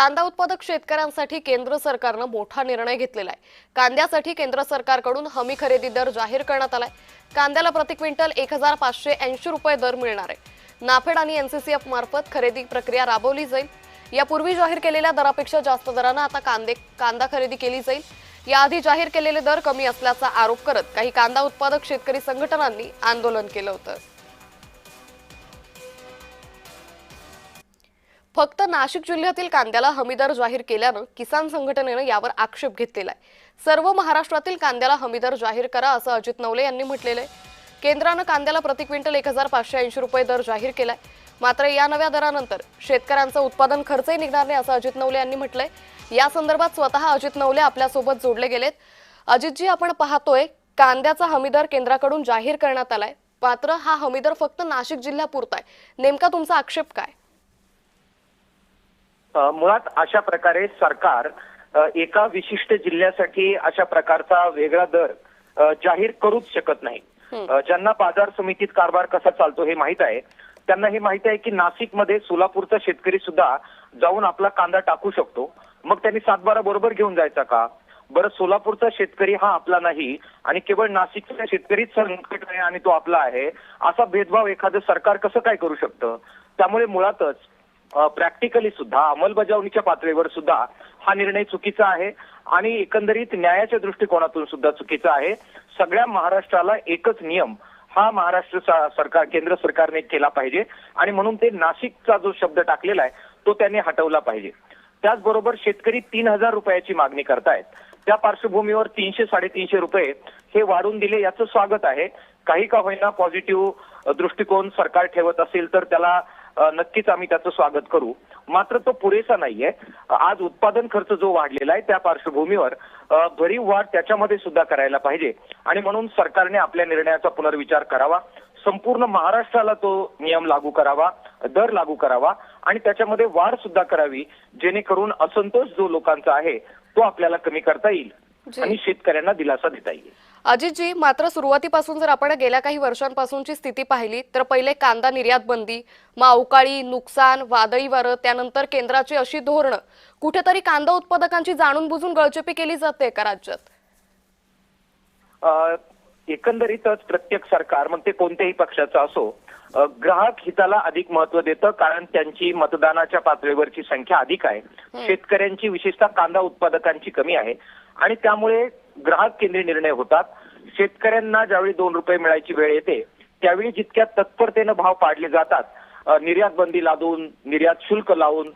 कांदा उत्पादक शेतकऱ्यांसाठी केंद्र सरकारनं मोठा निर्णय घेतलेला आहे। कांद्यासाठी केंद्र सरकारकडून हमी खरेदी दर जाहीर करण्यात आलाय। कांद्याला प्रति क्विंटल 1580 रुपये दर मिळणार आहे। नाफेड आणि एनसीसीएफ मार्फत खरेदी प्रक्रिया राबवली जाईल। यापूर्वी जाहीर केलेल्या दरापेक्षा जास्त दरानं आता कांदा खरेदी केली जाईल। याआधी जाहीर केलेले दर कमी असल्याचा आरोप करत काही कांदा उत्पादक शेतकरी संघटनांनी आंदोलन केलं होतं। फक्त नाशिक जिल्ह्यातील कांद्याला हमीदर जाहीर केल्यानं किसान संघटनेनं यावर आक्षेप घेतलेला आहे। सर्व महाराष्ट्रातील कांद्याला हमीदर जाहीर करा असं अजित नवले यांनी म्हटलेलं आहे। केंद्रानं कांद्याला प्रति क्विंटल 1580 रुपये दर जाहीर केलाय। मात्र या नव्या दरानंतर शेतकऱ्यांचा उत्पादन खर्चही निघणार नाही असं अजित नवले यांनी म्हटलंय। या संदर्भात स्वतः अजित नवले आपल्या सोबत जोडले गेलेत। अजितजी, आपण पाहतोय कांद्याचा हमीदर केंद्राकडून जाहीर करण्यात आलाय, मात्र हा हमीदर फक्त नाशिक जिल्ह्यापुरता आहे। नेमका तुमचा आक्षेप काय? मुळात अशा प्रकारे सरकार एका विशिष्ट जिल्ह्यासाठी अशा प्रकारचा वेगळा दर जाहीर करूच शकत नाही। ज्यांना बाजार समितीत कारभार कसा चालतो हे माहित आहे, त्यांना हे माहित आहे की नाशिकमध्ये सोलापूरचा शेतकरी सुद्धा जाऊन आपला कांदा टाकू शकतो। मग त्यांनी 7/12 बरोबर घेऊन जायचा का? बरं, सोलापूरचा शेतकरी हा आपला नाही आणि केवळ नाशिकचा शेतकरीच संकट आहे आणि तो आपला आहे, असा भेदभाव एखादं सरकार कसं काय करू शकतं? त्यामुळे मुळातच प्रॅक्टिकली सुद्धा अंमलबजावणीच्या पातळीवर सुद्धा हा निर्णय चुकीचा आहे आणि एकंदरीत न्यायाच्या दृष्टिकोनातून सुद्धा चुकीचा आहे। सगळ्या महाराष्ट्राला एकच नियम हा महाराष्ट्र सरकार केंद्र सरकारने केला पाहिजे आणि म्हणून ते नाशिकचा जो शब्द टाकलेला आहे तो त्यांनी हटवला पाहिजे। त्याचबरोबर शेतकरी 3000 रुपयाची मागणी करतायत। त्या पार्श्वभूमीवर 300-350 रुपये हे वाढून दिले याचं स्वागत आहे। काही का होईना पॉझिटिव्ह दृष्टिकोन सरकार ठेवत असेल तर त्याला नक्कीच आम्ही त्याचं स्वागत करू। मात्र तो पुरेसा नाहीये। आज उत्पादन खर्च जो वाढलेला आहे त्या पार्श्वभूमीवर भरीव वाढ त्याच्यामध्ये सुद्धा करायला पाहिजे आणि म्हणून सरकारने आपल्या निर्णयाचा पुनर्विचार करावा। संपूर्ण महाराष्ट्राला तो नियम लागू करावा, दर लागू करावा आणि त्याच्यामध्ये वाढ सुद्धा करावी, जेणेकरून असंतोष जो लोकांचा आहे तो आपल्याला कमी करता येईल आणि शेतकऱ्यांना दिलासा देता येईल। अजितजी, मात्र सुरुवातीपासून जर आपण गेल्या काही वर्षांपासूनची स्थिती पाहिली तर पहिले कांदा निर्यात बंदी, मग अवकाळी नुकसान, वादळी वारं, त्यानंतर केंद्राची अशी धोरणं, कुठेतरी कांदा उत्पादकांची जाणून बुजून गळचेपी केली जाते का राज्यात? एकंदरीतच प्रत्येक सरकार मग ते कोणत्याही पक्षाचं असो ग्राहक हिताला अधिक महत्त्व देतं, कारण त्यांची मतदानाच्या पातळीवरची संख्या अधिक आहे। शेतकऱ्यांची विशेषतः कांदा उत्पादकांची कमी आहे आणि त्यामुळे ग्राहक केंद्रीय निर्णय होतात। शेतकऱ्यांना ज्यावेळी 2 रुपये मिळायची वेळ येते त्यावेळी जितक्या तत्परतेनं भाव पाडले जातात, निर्यात बंदी लादून, निर्यात शुल्क लावून,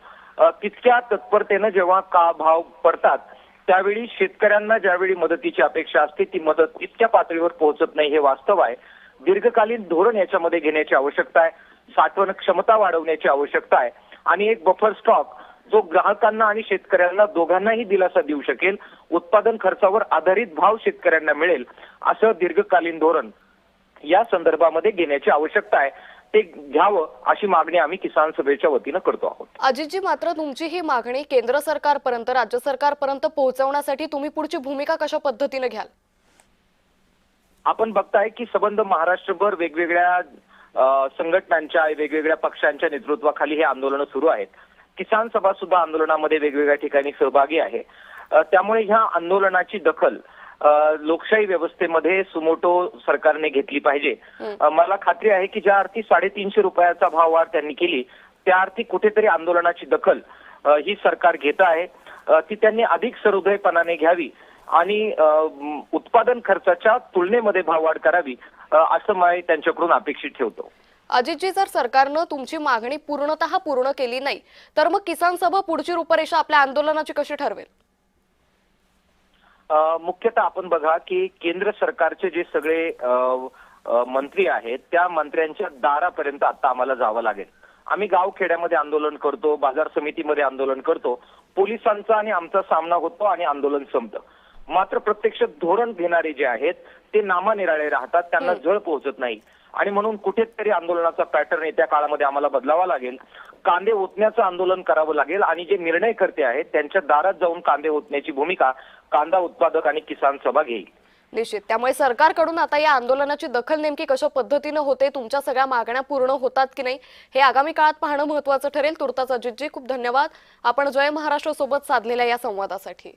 तितक्या तत्परतेनं जेव्हा भाव पडतात त्यावेळी शेतकऱ्यांना ज्यावेळी मदतीची अपेक्षा असते ती मदत तितक्या पातळीवर पोहोचत नाही, हे वास्तव आहे। दीर्घकालीन धोरण याच्यामध्ये घेण्याची आवश्यकता आहे, साठवण क्षमता वाढवण्याची आवश्यकता आहे आणि एक बफर स्टॉक जो ग्राहकांना आणि शेतकऱ्यांना दोघांनाही दिलासा देऊ शकेल, उत्पादन खर्चावर आधारित भाव शेतकऱ्यांना मिळेल असं दीर्घकालीन धोरण या संदर्भामध्ये घेण्याची आवश्यकता आहे। ते घ्यावं अशी मागणी आम्ही किसान सभेच्या वतीनं करतो आहोत। अजितजी, मात्र तुमची ही मागणी केंद्र सरकारपर्यंत, राज्य सरकारपर्यंत पोहोचवण्यासाठी तुम्ही पुढची भूमिका कशा पद्धतीने घ्याल? आपण बघताय की सबंध महाराष्ट्रभर वेगवेगळ्या संघटनांच्या, वेगवेगळ्या पक्षांच्या नेतृत्वाखाली हे आंदोलन सुरू आहेत। किसान सभा सुद्धा आंदोलनामध्ये वेगवेगळ्या ठिकाणी सहभागी आहे। त्यामुळे ह्या आंदोलनाची दखल लोकशाही व्यवस्थेमध्ये सुमोटो सरकारने घेतली पाहिजे। मला खात्री आहे की ज्या अर्थी 350 रुपयाचा भाव वाढ त्यांनी केली त्या अर्थी कुठेतरी आंदोलनाची दखल ही सरकार घेत आहे। ती त्यांनी अधिक सहृदयपणाने घ्यावी आणि उत्पादन खर्चाच्या तुलनेमध्ये भाववाढ करावी असं मी त्यांच्याकडून अपेक्षित ठेवतो। अजितजी, जर सरकारनं तुमची मागणी पूर्णतः पूर्ण केली नाही तर मग किसान सभा पुढची रूपरेषा आपल्या आंदोलनाची कशी ठरवेल? मुख्यतः आपण बघा की केंद्र सरकारचे जे सगळे मंत्री आहेत त्या मंत्र्यांच्या दारापर्यंत आता आम्हाला जावं लागेल। आम्ही गावखेड्यामध्ये आंदोलन करतो, बाजार समितीमध्ये आंदोलन करतो, पोलिसांचा आणि आमचा सामना होतो आणि आंदोलन संपतं। मात्र प्रत्यक्ष धोरण घेणारे जे आहेत ते नामानिराळे राहतात, त्यांना झळ पोहोचत नाही आणि म्हणून कुठेतरी आंदोलनाचा पॅटर्न येत्या काळामध्ये आम्हाला बदलावा लागेल। कांदे ओतण्याचं आंदोलन करावं लागेल आणि जे निर्णयकर्ते आहेत त्यांच्या दारात जाऊन कांदे ओतण्याची भूमिका कांदा उत्पादक आणि किसान सभा घेईल। निश्चित. त्यामुळे सरकारकडून आता या आंदोलनाची दखल नेमकी कशा पद्धतीनं होते, तुमच्या सगळ्या मागण्या पूर्ण होतात की नाही, हे आगामी काळात पाहणं महत्त्वाचं ठरेल. तुर्तास अजितजी खूप धन्यवाद आपण जय महाराष्ट्र सोबत साधलेल्या या संवादासाठी.